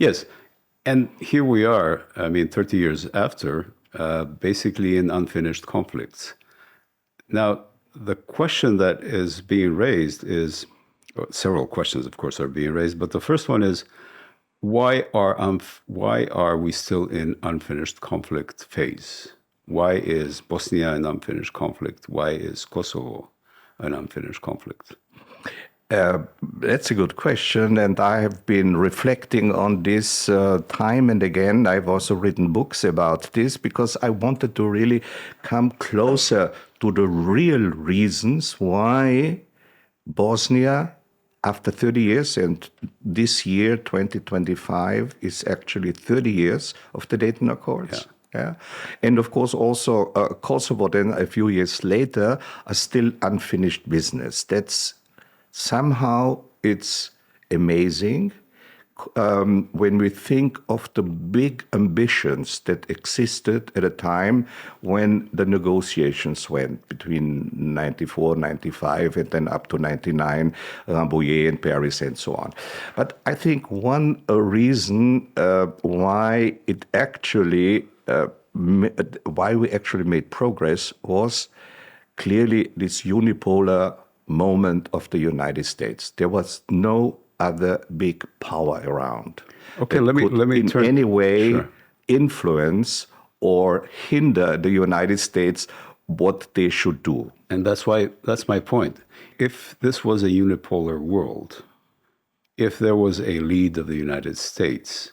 Yes. And here we are, 30 years after, basically in unfinished conflicts. Now, the question that is being raised is, several questions, of course, are being raised, but the first one is, why are we still in unfinished conflict phase? Why is Bosnia an unfinished conflict? Why is Kosovo an unfinished conflict? That's a good question, and I have been reflecting on this time and again. I've also written books about this because I wanted to really come closer to the real reasons why Bosnia, after 30 years, and this year, 2025, is actually 30 years of the Dayton Accords. Yeah. And of course, also Kosovo, then a few years later, are still unfinished business. That's somehow it's amazing when we think of the big ambitions that existed at a time when the negotiations went between 94, 95, and then up to 99, Rambouillet and Paris and so on. But I think one reason why it actually why we actually made progress was clearly this unipolar moment of the United States. There was no other big power around. Okay, let me in any way influence or hinder the United States what they should do. And that's my point. If this was a unipolar world, if there was a lead of the United States,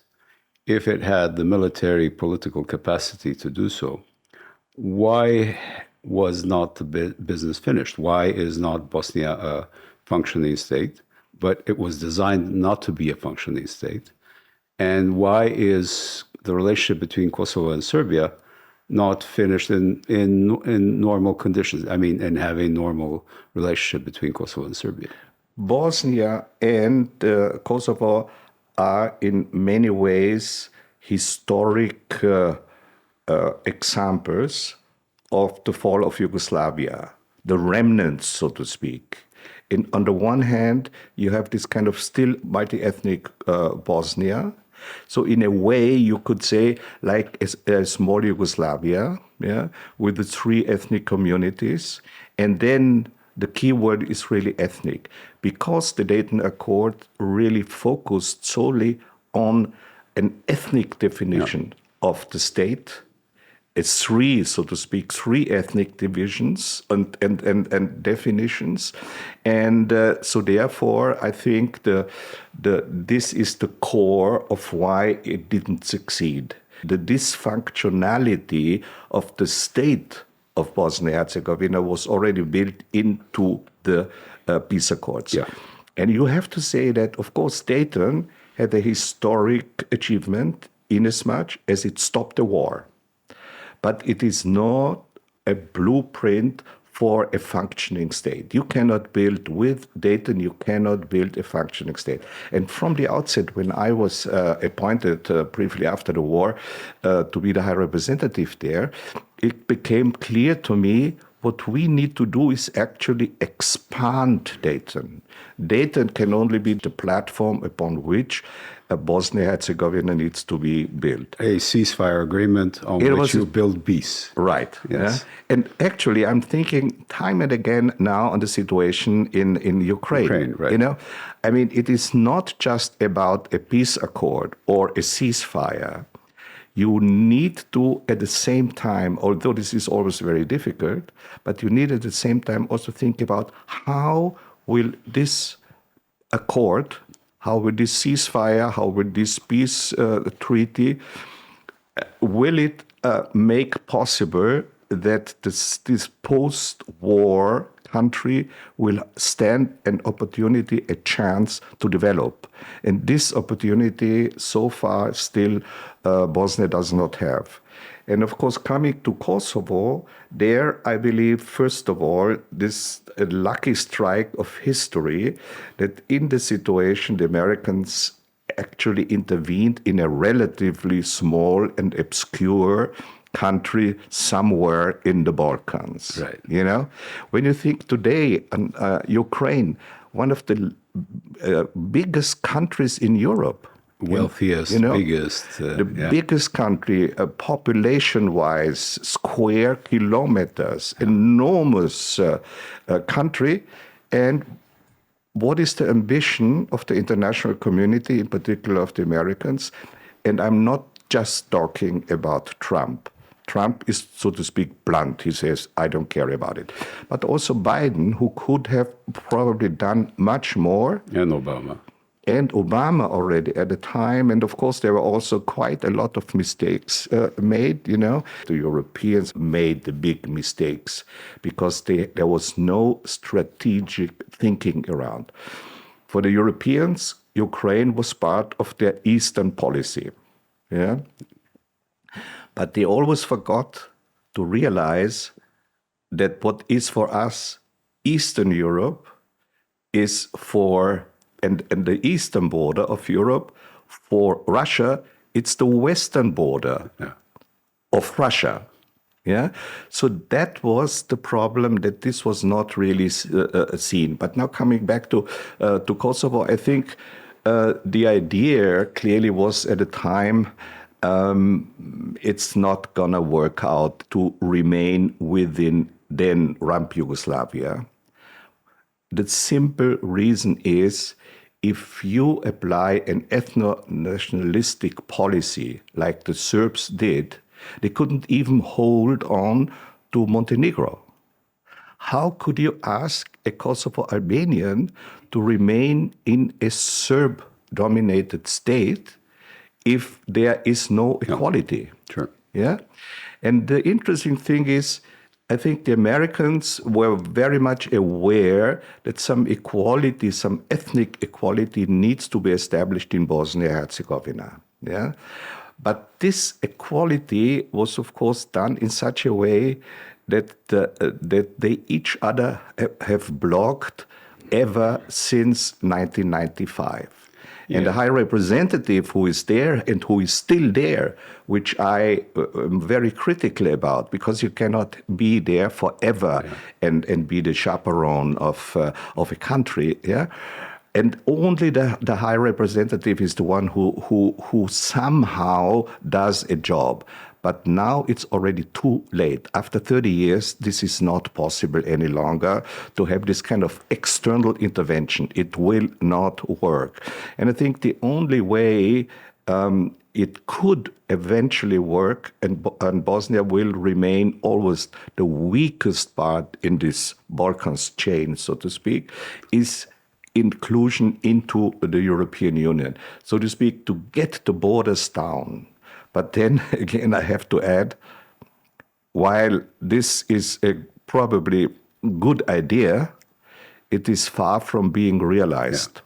if it had the military political capacity to do so, why was not the business finished? Why is not Bosnia a functioning state? But it was designed not to be a functioning state. And why is the relationship between Kosovo and Serbia not finished in normal conditions? And having normal relationship between Kosovo and Serbia. Bosnia and Kosovo are in many ways historic examples of the fall of Yugoslavia, the remnants, so to speak. On the one hand, you have this kind of still multi-ethnic Bosnia. So in a way, you could say like a small Yugoslavia, with the three ethnic communities. And then the key word is really ethnic, because the Dayton Accord really focused solely on an ethnic definition of the state. It's three ethnic divisions and definitions. And so therefore, I think this is the core of why it didn't succeed. The dysfunctionality of the state of Bosnia-Herzegovina was already built into the peace accords. Yeah. And you have to say that, of course, Dayton had a historic achievement inasmuch as it stopped the war. But it is not a blueprint for a functioning state. You cannot build with Dayton, you cannot build a functioning state. And from the outset, when I was appointed briefly after the war to be the High Representative there, it became clear to me what we need to do is actually expand Dayton. Dayton can only be the platform upon which Bosnia-Herzegovina needs to be built. A ceasefire agreement on which you build peace. Right. Yes. Yeah? And actually, I'm thinking time and again now on the situation in Ukraine. Ukraine, right. It is not just about a peace accord or a ceasefire. You need to, at the same time, although this is always very difficult, but you need at the same time also think about how will this accord, how will this ceasefire, how will this peace treaty, will it make possible that this post-war country will stand an opportunity, a chance to develop. And this opportunity so far still Bosnia does not have. And of course, coming to Kosovo, there I believe, first of all, this lucky strike of history that in the situation the Americans actually intervened in a relatively small and obscure country somewhere in the Balkans. Right. When you think today, Ukraine, one of the biggest countries in Europe, wealthiest, biggest. The biggest country, population-wise, square kilometers, enormous country. And what is the ambition of the international community, in particular of the Americans? And I'm not just talking about Trump. Trump is, so to speak, blunt. He says, I don't care about it. But also Biden, who could have probably done much more. And Obama. And Obama already at the time. And of course, there were also quite a lot of mistakes made, The Europeans made the big mistakes because there was no strategic thinking around. For the Europeans, Ukraine was part of their Eastern policy. Yeah. But they always forgot to realize that what is for us Eastern Europe is for, and the eastern border of Europe, for Russia, it's the western border of Russia. Yeah, so that was the problem, that this was not really seen. But now coming back to Kosovo, I think the idea clearly was at the time, it's not going to work out to remain within then rump Yugoslavia. The simple reason is, if you apply an ethno-nationalistic policy like the Serbs did, they couldn't even hold on to Montenegro. How could you ask a Kosovo Albanian to remain in a Serb-dominated state if there is no equality? Sure. Yeah? And the interesting thing is, I think the Americans were very much aware that some equality, some ethnic equality needs to be established in Bosnia-Herzegovina. Yeah? But this equality was, of course, done in such a way that they each other have blocked ever since 1995. And the High Representative who is there and who is still there, which I am very critical about, because you cannot be there forever and be the chaperone of a country. Yeah? And only the High Representative is the one who somehow does a job. But now it's already too late. After 30 years, this is not possible any longer to have this kind of external intervention. It will not work. And I think the only way it could eventually work, and Bosnia will remain always the weakest part in this Balkans chain, so to speak, is inclusion into the European Union, so to speak, to get the borders down. But then again, I have to add, while this is a probably good idea, it is far from being realized.